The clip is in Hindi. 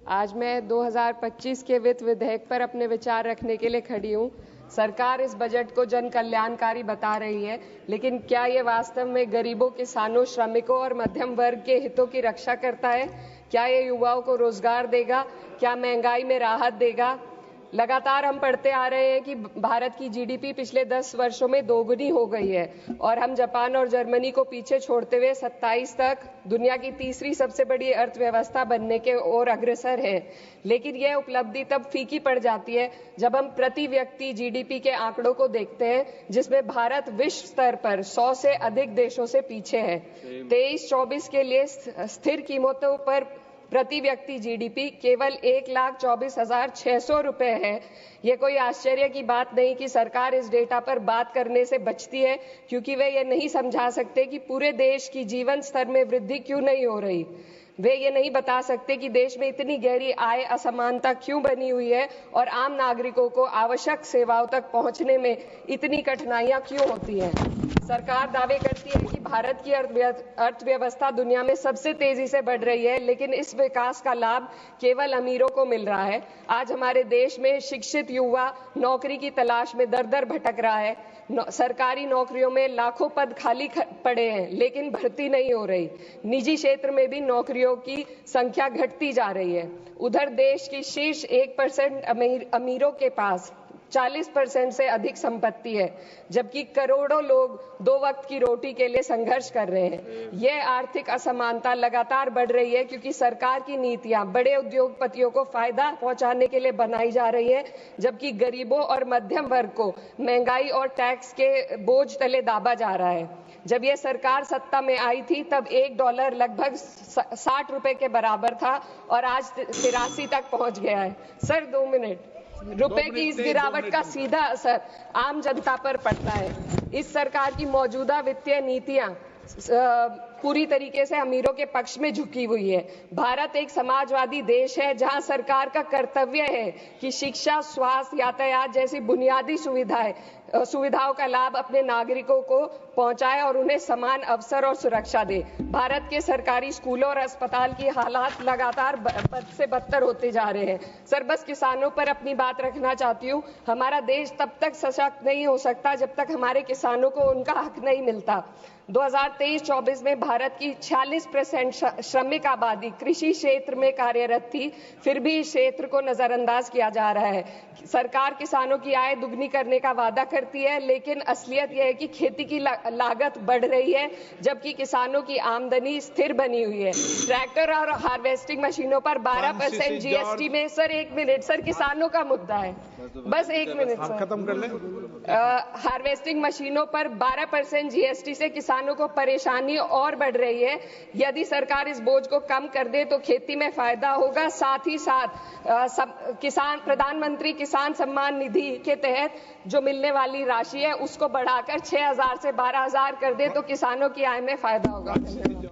आज मैं 2025 के वित्त विधेयक पर अपने विचार रखने के लिए खड़ी हूँ। सरकार इस बजट को जन कल्याणकारी बता रही है, लेकिन क्या ये वास्तव में गरीबों, किसानों, श्रमिकों और मध्यम वर्ग के हितों की रक्षा करता है? क्या ये युवाओं को रोजगार देगा? क्या महंगाई में राहत देगा? लगातार हम पढ़ते आ रहे हैं कि भारत की जीडीपी पिछले 10 वर्षों में दोगुनी हो गई है और हम जापान और जर्मनी को पीछे छोड़ते हुए 27 तक दुनिया की तीसरी सबसे बड़ी अर्थव्यवस्था बनने के ओर अग्रसर है। लेकिन यह उपलब्धि तब फीकी पड़ जाती है जब हम प्रति व्यक्ति जीडीपी के आंकड़ों को देखते हैं, जिसमें भारत विश्व स्तर पर 100 से अधिक देशों से पीछे है। 23-24 के लिए स्थिर कीमतों पर प्रति व्यक्ति जीडीपी केवल 1,24,600 रुपए है। ये कोई आश्चर्य की बात नहीं कि सरकार इस डेटा पर बात करने से बचती है, क्योंकि वे ये नहीं समझा सकते कि पूरे देश की जीवन स्तर में वृद्धि क्यों नहीं हो रही। वे ये नहीं बता सकते कि देश में इतनी गहरी आय असमानता क्यों बनी हुई है और आम नागरिकों को आवश्यक सेवाओं तक पहुंचने में इतनी कठिनाइयां क्यों होती हैं। सरकार दावे करती है कि भारत की अर्थव्यवस्था दुनिया में सबसे तेजी से बढ़ रही है, लेकिन इस विकास का लाभ केवल अमीरों को मिल रहा है। आज हमारे देश में शिक्षित युवा नौकरी की तलाश में दर-दर भटक रहा है। सरकारी नौकरियों में लाखों पद खाली पड़े हैं, लेकिन भर्ती नहीं हो रही। निजी क्षेत्र में भी नौकरियों की संख्या घटती जा रही है। उधर देश की शीर्ष 1% अमीरों के पास 40% से अधिक संपत्ति है, जबकि करोड़ों लोग 2 वक्त की रोटी के लिए संघर्ष कर रहे हैं। यह आर्थिक असमानता लगातार बढ़ रही है क्योंकि सरकार की नीतियां बड़े उद्योगपतियों को फायदा पहुंचाने के लिए बनाई जा रही है, जबकि गरीबों और मध्यम वर्ग को महंगाई और टैक्स के बोझ तले दाबा जा रहा है। जब यह सरकार सत्ता में आई थी तब $1 लगभग 60 रुपए के बराबर था और आज 83 तक पहुंच गया है। Sir 2 minute. रुपए की इस गिरावट का सीधा असर आम जनता पर पड़ता है। इस सरकार की मौजूदा वित्तीय नीतियां पूरी तरीके से अमीरों के पक्ष में झुकी हुई है। भारत एक समाजवादी देश है जहां सरकार का कर्तव्य है कि शिक्षा, स्वास्थ्य, यातायात जैसी बुनियादी सुविधाओं का लाभ अपने नागरिकों को पहुंचाए और उन्हें समान अवसर और सुरक्षा दे। भारत के सरकारी स्कूलों और अस्पताल की हालात लगातार बद से बदतर होते जा रहे हैं। सर, बस किसानों पर अपनी बात रखना चाहती हूँ। हमारा देश तब तक सशक्त नहीं हो सकता जब तक हमारे किसानों को उनका हक नहीं मिलता। 2023-24 में भारत की 46% श्रमिक आबादी कृषि क्षेत्र में कार्यरत थी, फिर भी इस क्षेत्र को नजरअंदाज किया जा रहा है। सरकार किसानों की आय दुगनी करने का वादा करती है, लेकिन असलियत यह है कि खेती की लागत बढ़ रही है, जबकि किसानों की आमदनी स्थिर बनी हुई है। ट्रैक्टर और हार्वेस्टिंग मशीनों पर 12% जीएसटी में सर 1 मिनट सर, किसानों का मुद्दा है, बस 1 मिनट सर, खत्म कर लें। हार्वेस्टिंग मशीनों पर 12% जीएसटी से किसानों को परेशानी और बढ़ रही है। यदि सरकार इस बोझ को कम कर दे तो खेती में फायदा होगा। साथ ही साथ प्रधानमंत्री किसान सम्मान निधि के तहत जो मिलने वाली राशि है उसको बढ़ाकर 6,000 से 12,000 कर दे तो किसानों की आय में फायदा होगा।